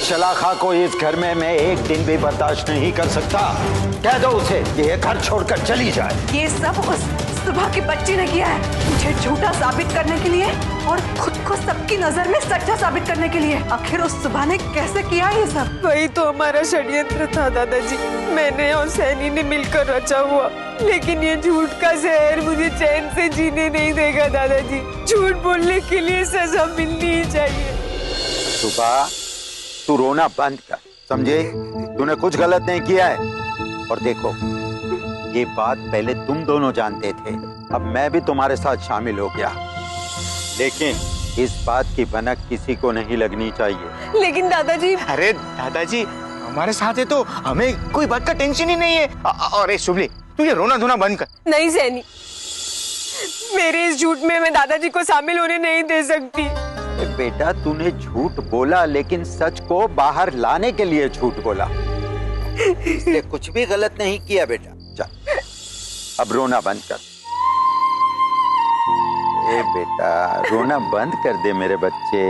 शलाखा को इस घर में मैं एक दिन भी बर्दाश्त नहीं कर सकता। कह दो उसे कि ये घर छोड़कर चली जाए। ये सब उस सुबह की बच्ची ने किया है, मुझे झूठा साबित करने के लिए और खुद को सबकी नजर में सच्चा साबित करने के लिए। आखिर उस सुबह ने कैसे किया ये सब? वही तो हमारा षड्यंत्र था दादाजी, मैंने और सैनी ने मिलकर रचा हुआ। लेकिन ये झूठ का जहर मुझे चैन से जीने नहीं देगा दादाजी। झूठ बोलने के लिए सजा मिलनी ही चाहिए। सुबह तू रोना बंद कर, समझे? तूने कुछ गलत नहीं किया है। और देखो, ये बात पहले तुम दोनों जानते थे, अब मैं भी तुम्हारे साथ शामिल हो गया, लेकिन इस बात की भनक किसी को नहीं लगनी चाहिए। लेकिन दादाजी। अरे दादाजी हमारे साथ है तो हमें कोई बात का टेंशन ही नहीं है। और शुभली तू ये रोना धोना बंद कर। नहीं सैनी, मेरे इस झूठ में मैं दादाजी को शामिल होने नहीं दे सकती। बेटा तूने झूठ बोला, लेकिन सच को बाहर लाने के लिए झूठ बोला, इसलिए कुछ भी गलत नहीं किया बेटा। चल अब रोना बंद कर। ए बेटा रोना बंद कर दे मेरे बच्चे।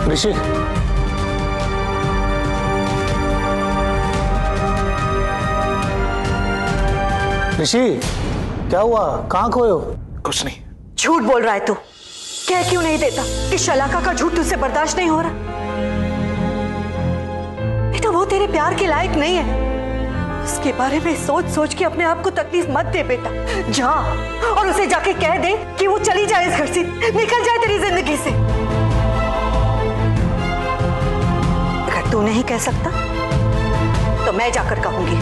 ऋषि, ऋषि क्या हुआ? कहाँ खोए हो? कुछ नहीं। झूठ बोल रहा है तू। कह क्यों नहीं देता कि शलाका का झूठ तुझसे बर्दाश्त नहीं हो रहा? बेटा वो तेरे प्यार के लायक नहीं है। उसके बारे में सोच सोच के अपने आप को तकलीफ मत दे बेटा। जा और उसे जाके कह दे कि वो चली जाए इस घर से, निकल जाए तेरी जिंदगी से। अगर तू नहीं कह सकता तो मैं जाकर कहूंगी,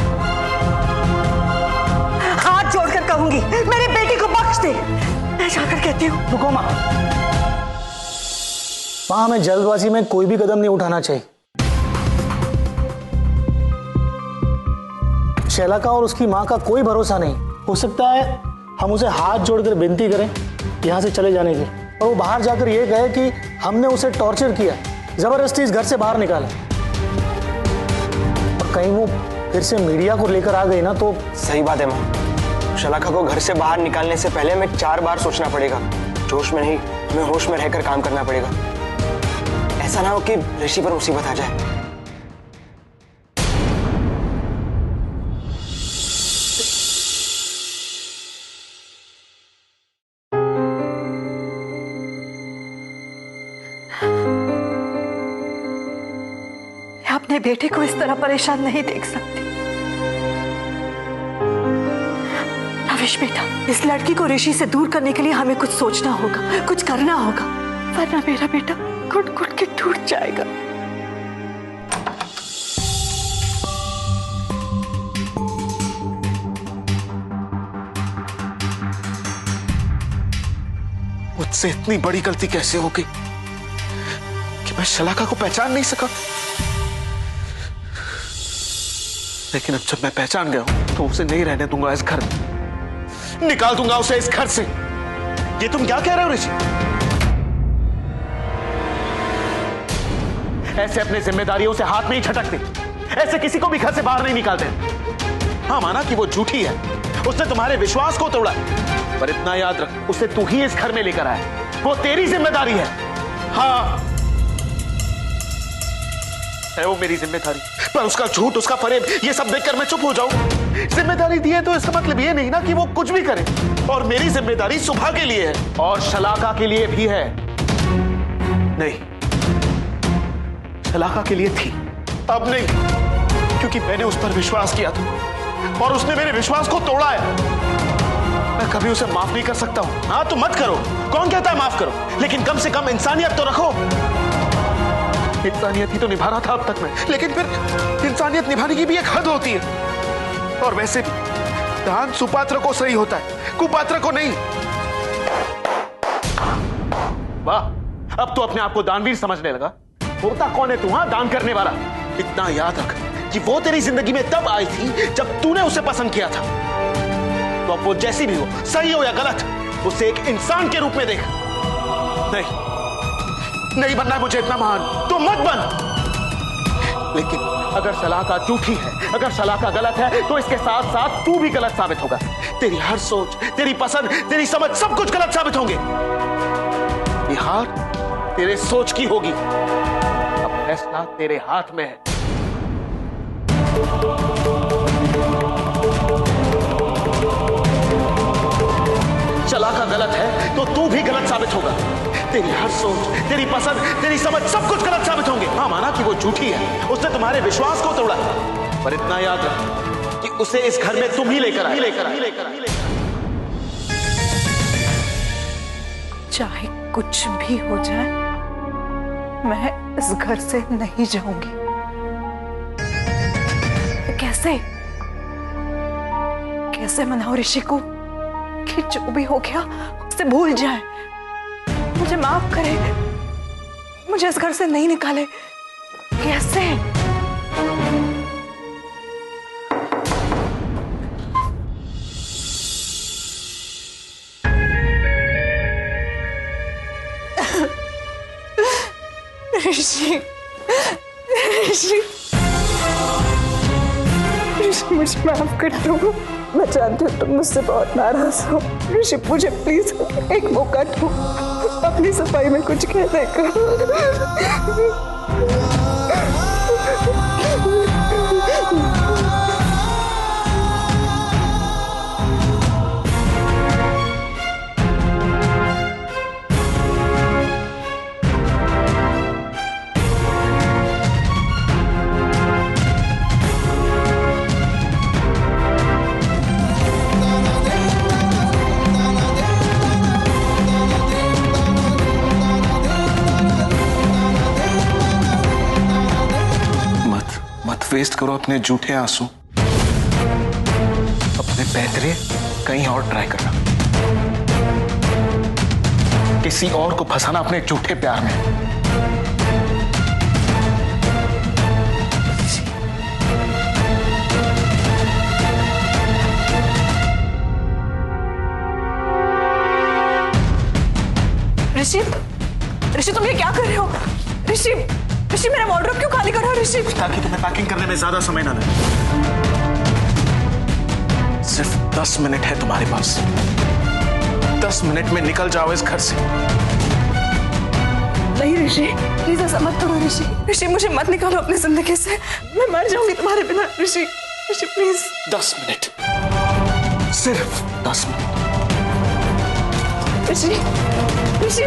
हाथ जोड़कर कहूंगी मेरे बेटे को बख्श दे। मैं जाकर कहती हूँ। रुको माँ, माँ हमें जल्दबाजी में कोई भी कदम नहीं उठाना चाहिए। शैलाका और उसकी माँ का कोई भरोसा नहीं। हो सकता है हम उसे हाथ जोड़कर विनती करें यहाँ से चले जाने की, और वो बाहर जाकर ये कहे कि हमने उसे टॉर्चर किया, जबरदस्ती इस घर से बाहर निकाला। और कहीं वो फिर से मीडिया को लेकर आ गई ना तो। सही बात है माँ, शलाका को घर से बाहर निकालने से पहले हमें 4 बार सोचना पड़ेगा। जोश में नहीं, हमें होश में रहकर काम करना पड़ेगा। ऐसा ना हो कि ऋषि पर मुसीबत आ जाए। अपने बेटे को इस तरह परेशान नहीं देख सकती। नविश बेटा, इस लड़की को ऋषि से दूर करने के लिए हमें कुछ सोचना होगा, कुछ करना होगा, वरना मेरा बेटा घुट घुट के टूट जाएगा। मुझसे इतनी बड़ी गलती कैसे हो गई कि मैं शलाका को पहचान नहीं सका। लेकिन अब जब मैं पहचान गया हूं तो उसे नहीं रहने दूंगा इस घर में, निकाल दूंगा उसे इस घर से। ये तुम क्या कह रहे हो ऋषि? ऐसे अपनी जिम्मेदारियों से हाथ नहीं झटकते, ऐसे किसी को भी घर से बाहर नहीं निकालते। हाँ माना कि वो झूठी है, उसने तुम्हारे विश्वास को तोड़ा, पर इतना याद रख उसे तू ही इस घर में लेकर आया, वो तेरी जिम्मेदारी है। हाँ है वो मेरी जिम्मेदारी, पर उसका झूठ, उसका फरेब, ये सब देखकर मैं चुप हो जाऊं? जिम्मेदारी दी है तो इसका मतलब ये नहीं ना कि वो कुछ भी करे। और मेरी जिम्मेदारी सुबह के लिए है और शलाका के लिए भी है। नहीं, शलाका के लिए थी, अब नहीं, क्योंकि मैंने उस पर विश्वास किया था और उसने मेरे विश्वास को तोड़ा है। मैं कभी उसे माफ नहीं कर सकता हूं। हाँ तो मत करो, कौन कहता है माफ करो, लेकिन कम से कम इंसानियत तो रखो। इंसानियत ही तो निभा रहा था अब तक मैं, लेकिन फिर इंसानियत निभाने की भी एक हद होती है। और वैसे भी दान सुपात्र को सही होता है, कुपात्र को नहीं। वाह, अब तो अपने आप को दानवीर समझने लगा। होता कौन है तू? हाँ, दान करने वाला। इतना याद रख कि वो तेरी जिंदगी में तब आई थी जब तूने उसे पसंद किया था। तो अब वो जैसी भी हो, सही हो या गलत, उसे एक इंसान के रूप में देख। नहीं बनना मुझे इतना महान, तो मत बन। लेकिन अगर सलाका झूठी है, अगर सलाका गलत है, तो इसके साथ साथ तू भी गलत साबित होगा। तेरी हर सोच, तेरी पसंद, तेरी समझ, सब कुछ गलत साबित होंगे। ये हार तेरे सोच की होगी। अब फैसला तेरे हाथ में है। सलाका गलत है तो तू भी गलत साबित होगा। तेरी हर सोच, तेरी पसंद, तेरी समझ, सब कुछ गलत साबित होंगे। हाँ, माना कि वो झूठी है, उसने तुम्हारे विश्वास को तोड़ा, पर इतना याद रख कि उसे इस घर में तुम ही लेकर आए। चाहे कुछ भी हो जाए, मैं इस घर से नहीं जाऊंगी। कैसे मनाओ ऋषि को कि जो भी हो गया उसे भूल जाए, मुझे माफ करे, मुझे इस घर से नहीं निकाले। कैसे? ऋषि, ऋषि, ऋषि, मुझे माफ कर दो। मैं जानती हूँ तुम मुझसे बहुत नाराज हो। ऋषि, मुझे प्लीज एक मौका दो, अपनी सफाई में कुछ कहने का। वेस्ट करो अपने झूठे आंसू, अपने पैतरे कहीं और ट्राई करना, किसी और को फंसाना अपने झूठे प्यार में। ऋषि, ऋषि तुम ये क्या कर रहे हो? ऋषि, ऋषि मेरा वॉर्डरोब क्यों खाली कर रहा हो ऋषि? ताकि तुम्हें पैकिंग करने में ज्यादा समय ना लगे। सिर्फ 10 मिनट है तुम्हारे पास। 10 मिनट में निकल जाओ इस घर से। नहीं ऋषि, प्लीज ऐसा मत करो ऋषि। ऋषि, मुझे मत निकालो अपनी जिंदगी से, मैं मर जाऊंगी तुम्हारे बिना। ऋषि, ऋषि प्लीज। 10 मिनट, सिर्फ 10 मिनट। ऋषि, ऋषि,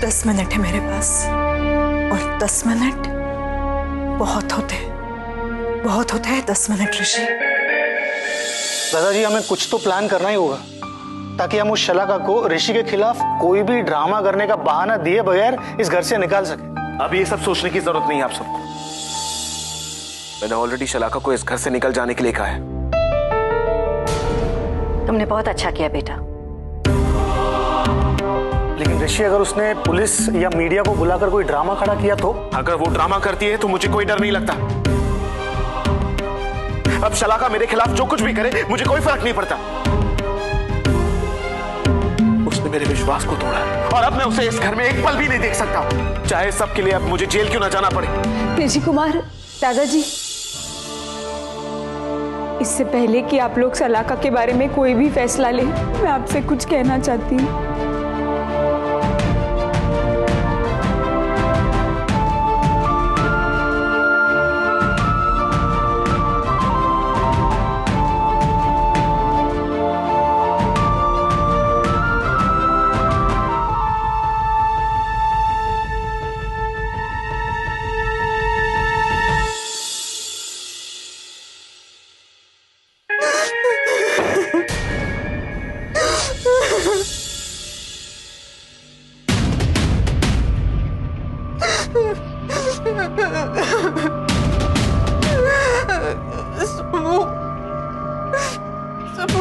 दस मिनट है मेरे पास, और 10 मिनट बहुत होते हैं, बहुत होते हैं 10 मिनट ऋषि। दादाजी, हमें कुछ तो प्लान करना ही होगा ताकि हम उस शलाका को ऋषि के खिलाफ कोई भी ड्रामा करने का बहाना दिए बगैर इस घर से निकाल सके। अब ये सब सोचने की जरूरत नहीं है आप सबको। मैंने ऑलरेडी शलाका को इस घर से निकल जाने के लिए कहा है। तुमने बहुत अच्छा किया बेटा। लेकिन ऋषि, अगर उसने पुलिस या मीडिया को बुलाकर कोई ड्रामा खड़ा किया तो? अगर वो ड्रामा करती है तो मुझे कोई डर नहीं लगता। अब शलाका मेरे खिलाफ जो कुछ भी करे मुझे कोई फर्क नहीं पड़ता। उसने मेरे विश्वास को तोड़ा और अब मैं उसे इस घर में एक पल भी नहीं देख सकता, चाहे सबके लिए अब मुझे जेल क्यों ना जाना पड़े। ऋषि कुमार, दादाजी, इससे पहले कि आप लोग सलाका के बारे में कोई भी फैसला लें, मैं आपसे कुछ कहना चाहती हूँ।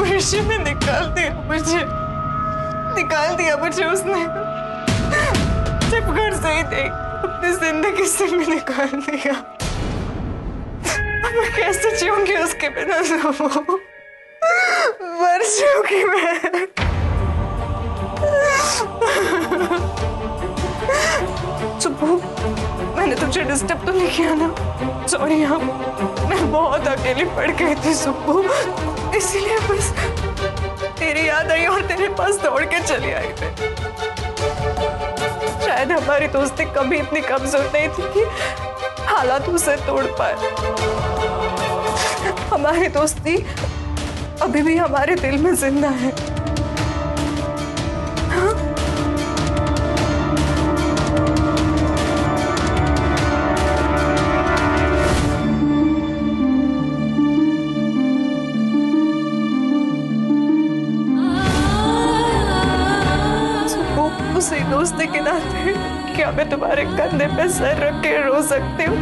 ऋषि ने निकाल दिया मुझे उसने जब घर से ही नहीं अपनी जिंदगी से भी निकाल दिया। मैं कैसे जीऊंगी उसके बिना? मर जाऊंगी मैं। सुबह मैंने तुझे डिस्टर्ब तो नहीं किया ना? सॉरी हाँ, मैं बहुत अकेली पड़ गई थी सुबह, इसीलिए बस तेरी याद आई और तेरे पास दौड़ के चली आई मैं। शायद हमारी दोस्ती कभी इतनी कमजोर नहीं थी कि हालात उसे तोड़ पाए। हमारी दोस्ती अभी भी हमारे दिल में जिंदा है। हाँ? उसी दोस्ती के नाते क्या मैं तुम्हारे कंधे पे सर रख के रो सकती हूँ?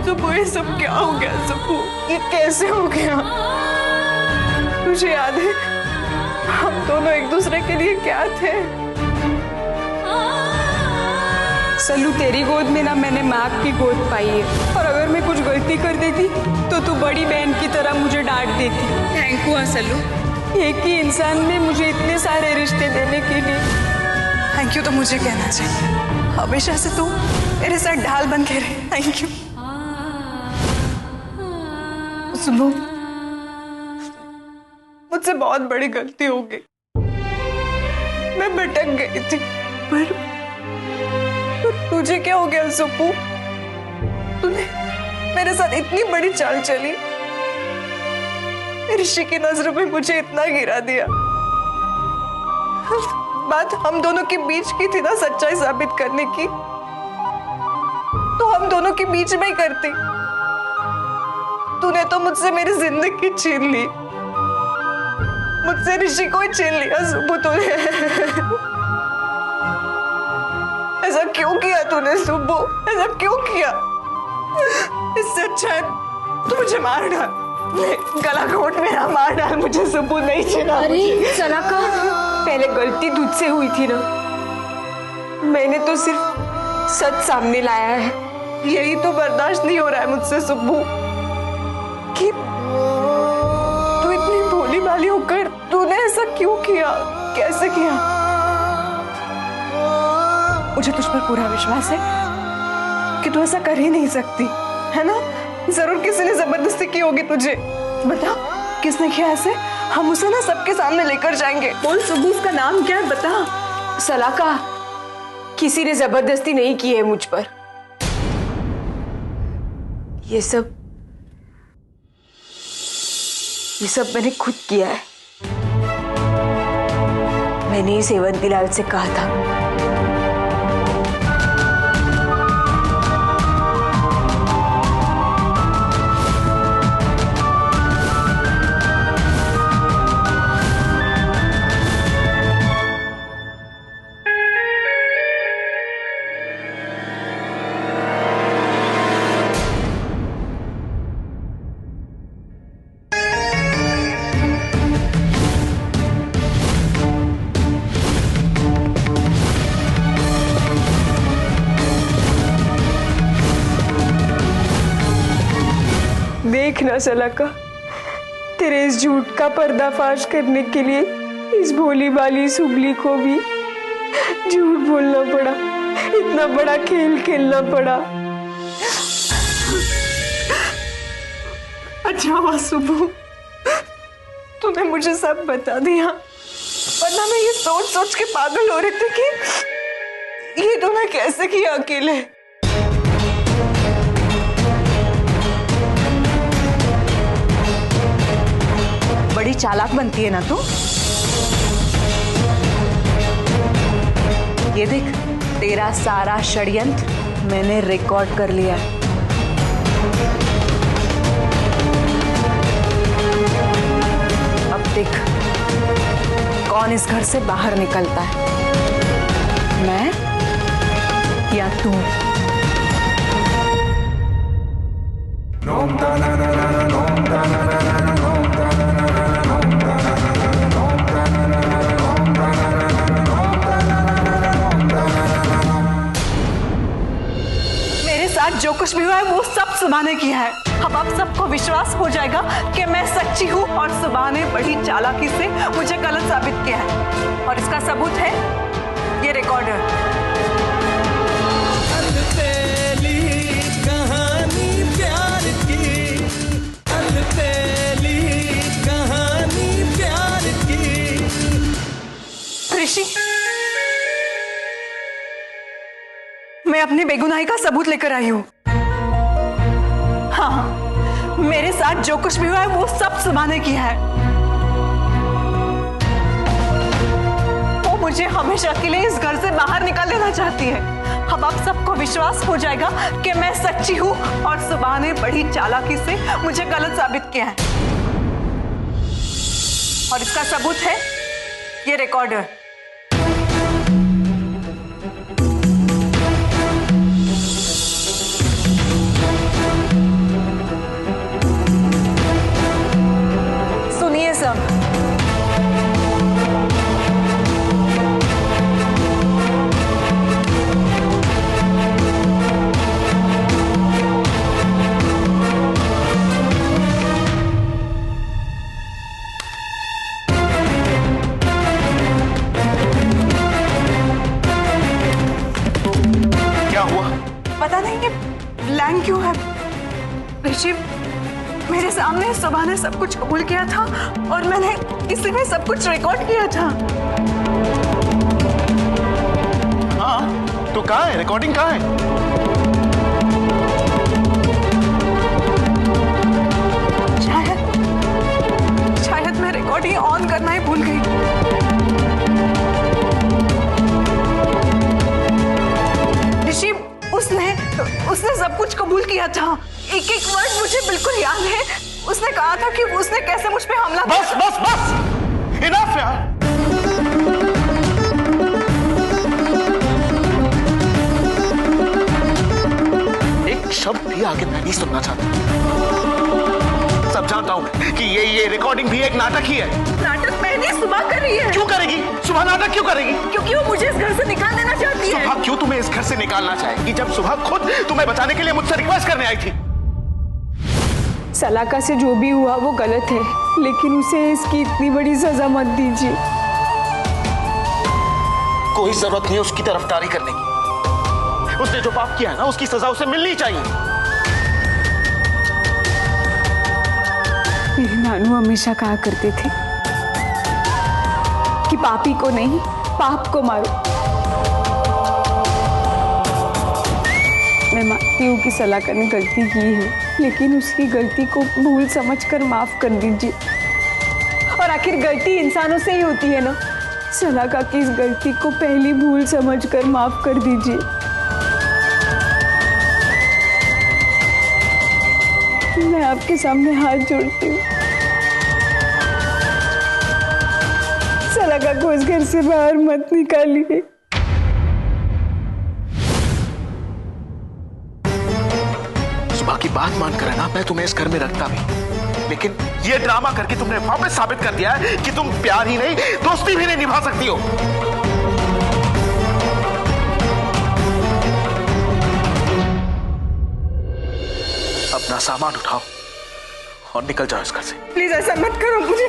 सुबह ये सब क्या हो गया? सुबह ये कैसे हो गया? तुझे याद है हम दोनों एक दूसरे के लिए क्या थे? सल्लू, तेरी गोद में ना मैंने माँ की गोद पाई है, और अगर मैं कुछ गलती कर देती तो तू बड़ी बहन की तरह मुझे डांट देती। Thank you Sallu. एक ही इंसान ने मुझे इतने सारे रिश्ते देने के लिए थैंक यू तो मुझे कहना चाहिए। हमेशा से तू मेरे साथ ढाल बन के रहे। Thank you. सुनो, मुझसे बहुत बड़ी गलती हो गई। मैं भटक गई थी, पर तुझे क्या हो गया सुप्पू? तूने मेरे साथ इतनी बड़ी चाल चली, ऋषि की नजरों में मुझे इतना गिरा दिया। बात हम दोनों के बीच की थी ना, सच्चाई साबित करने की, तो हम दोनों के बीच में ही करती। तूने तो मुझसे मेरी जिंदगी छीन ली, मुझसे ऋषि को ही छीन लिया सुप्पू तूने। ऐसा क्यों किया तूने सुब्बू? ऐसा क्यों किया? इससे अच्छा है तू मुझे मार डाल, गला घोट मेरा मार डाल मुझे सुब्बू, नहीं छीना। अरे सलाका, पहले गलती तुझसे हुई थी ना, मैंने तो सिर्फ सच सामने लाया है। यही तो बर्दाश्त नहीं हो रहा है मुझसे सुब्बू कि तू इतनी भोली भाली होकर तूने ऐसा क्यों किया? कैसे किया? मुझे तुझ पर पूरा विश्वास है कि तू ऐसा कर ही नहीं सकती, है ना? जरूर किसी ने जबरदस्ती की होगी तुझे। बता किसने किया ऐसे? हम उसे ना सबके सामने लेकर जाएंगे। बोल सुबह, उसका नाम क्या है बता। सलाका, किसी ने जबरदस्ती नहीं की है मुझ पर। ये सब मैंने खुद किया है। मैंने ही सेवंतीलाल से कहा था देखना सलाका, तेरे इस झूठ का पर्दाफाश करने के लिए इस भोली भाली सुगली को भी झूठ बोलना पड़ा, इतना बड़ा खेल खेलना पड़ा। अच्छा हुआ सुबह तूने मुझे सब बता दिया, वरना मैं ये सोच सोच के पागल हो रही थी कि ये तूने कैसे किया अकेले। बड़ी चालाक बनती है ना तू। ये देख, तेरा सारा षड्यंत्र मैंने रिकॉर्ड कर लिया है। अब देख कौन इस घर से बाहर निकलता है, मैं या तू। मेरे साथ जो कुछ भी हुआ है वो सब सुबह ने किया है। अब आप सबको विश्वास हो जाएगा कि मैं सच्ची हूँ और सुबह ने बड़ी चालाकी से मुझे गलत साबित किया है, और इसका सबूत है ये रिकॉर्डर। ऋषि, मैं अपनी बेगुनाही का सबूत लेकर आई हूँ। हाँ, मेरे साथ जो कुछ भी हुआ है वो सब सुबह ने किया है। वो मुझे हमेशा के लिए इस घर से बाहर निकाल देना चाहती है। अब आप सबको विश्वास हो जाएगा कि मैं सच्ची हूँ और सुबह ने बड़ी चालाकी से मुझे गलत साबित किया है, और इसका सबूत है ये रिकॉर्डर। सुनिए सब, पता नहीं ये ब्लैंक क्यों है। ऋषि, मेरे सामने सुबह ने सब कुछ कबूल किया था और मैंने इसी में सब कुछ रिकॉर्ड किया था। हाँ, तो कहाँ है रिकॉर्डिंग, कहाँ है? शायद मैं रिकॉर्डिंग ऑन करना ही भूल गई। ऋषि, उसने सब कुछ कबूल किया था। एक एक वर्ड मुझे बिल्कुल याद है। उसने कहा था कि उसने कैसे मुझ पे हमला किया। बस बस बस, इनफ यार। एक शब्द भी आगे मैं नहीं सुनना चाहता। सब जानता हूं कि ये रिकॉर्डिंग भी एक नाटक ही है। नाटक मैंने सुबह कर रही है। क्यों करेगी? सुबह नाटक क्यों करेगी? क्योंकि वो मुझे इस घर से निकाल देना चाहती है। सुबह क्यों तुम्हें इस घर से निकालना चाहेगी जब सुबह खुद तुम्हें बचाने के लिए मुझसे रिक्वेस्ट करने आई थी? सलाका से जो भी हुआ वो गलत है, लेकिन उसे इसकी इतनी बड़ी सजा मत दीजिए। कोई जरूरत नहीं है उसकी तरफदारी करने की। उसने जो पाप किया है ना, उसकी सजा उसे मिलनी चाहिए। मेरे नानू हमेशा कहा करते थे कि पापी को नहीं, पाप को मारो। मैं मानती हूँ कि सलाका ने गलती की है, लेकिन उसकी गलती को भूल समझकर माफ कर दीजिए। और आखिर गलती इंसानों से ही होती है ना। सलाका की इस गलती को पहली भूल समझकर माफ कर दीजिए। मैं आपके सामने हाथ जोड़ती हूँ। सलाका को इस घर से बाहर मत निकालिए। सुबह की बात मानकर है ना, मैं तुम्हें इस घर में रखता भी, लेकिन ये ड्रामा करके तुमने वापस साबित कर दिया है कि तुम प्यार ही नहीं, दोस्ती भी नहीं निभा सकती हो। अपना सामान उठाओ और निकल जाओ इस घर से। प्लीज ऐसा मत करो मुझे।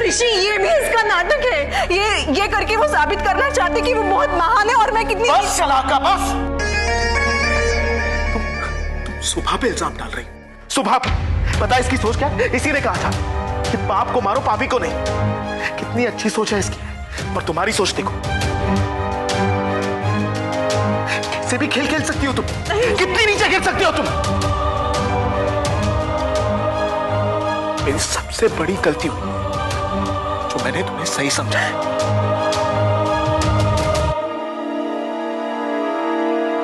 ऋषि, ये भी इसका नाटक है। ये करके वो साबित करना चाहते कि वो बहुत महान है और मैं कितनी। बस शलाका, बस। तुम सुबह पे इल्जाम डाल रही। सुबह पता है इसकी सोच क्या? इसी ने कहा था कि पाप को मारो, पापी को नहीं। कितनी अच्छी सोच है इसकी, पर तुम्हारी सोच देखो। कैसे भी खेल खेल सकती हो तुम, कितनी नीचे गिर सकती हो तुम। मेरी सबसे बड़ी गलती हुई जो मैंने तुम्हें सही समझा है।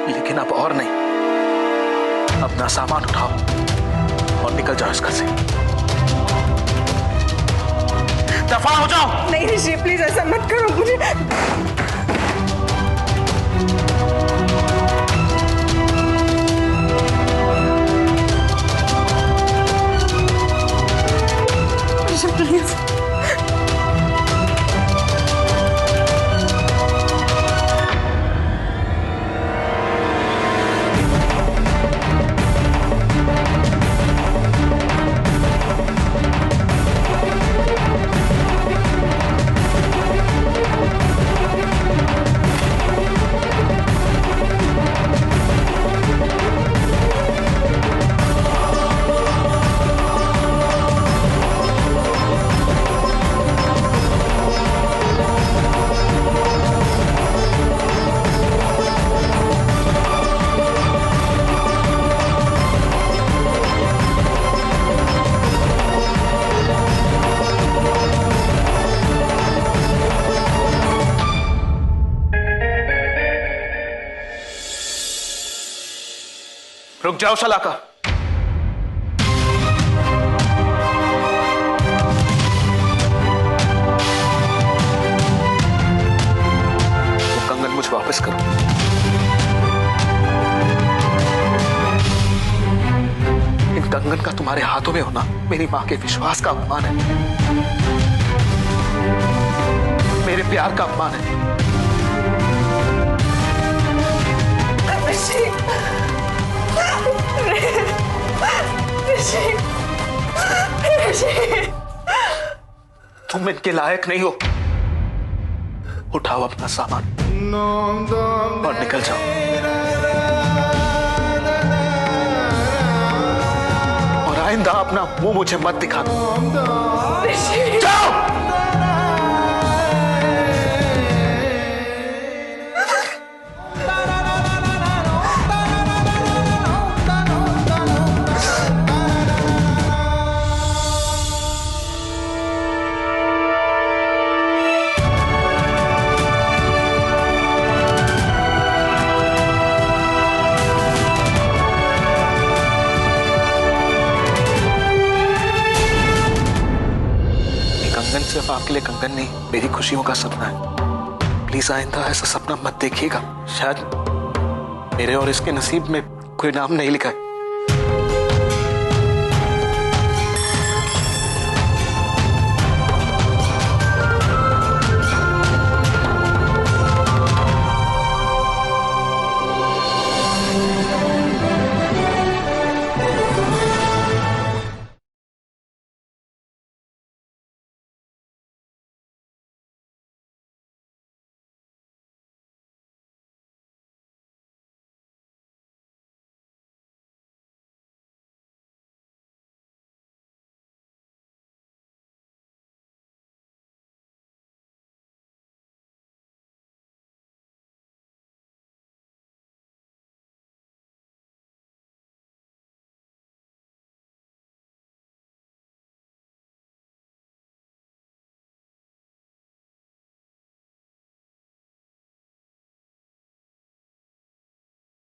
लेकिन अब और नहीं। अपना सामान उठाओ और निकल जाओ इस घर से। दफा हो जाओ। नहीं ऋषि, प्लीज ऐसा मत करो मुझे। प्लीज। रुक जाओ शलाका। वो कंगन मुझे वापस करो। इन कंगन का तुम्हारे हाथों में होना मेरी मां के विश्वास का अपमान है, मेरे प्यार का अपमान है। तुम इनके लायक नहीं हो। उठाओ अपना सामान और निकल जाओ। और आइंदा अपना मुंह मुझे मत दिखा दो। जाओ। सिर्फ आपके लिए कंगन नहीं, मेरी खुशियों का सपना है। प्लीज आइंदा ऐसा सपना मत देखिएगा। शायद मेरे और इसके नसीब में कोई नाम नहीं लिखा है।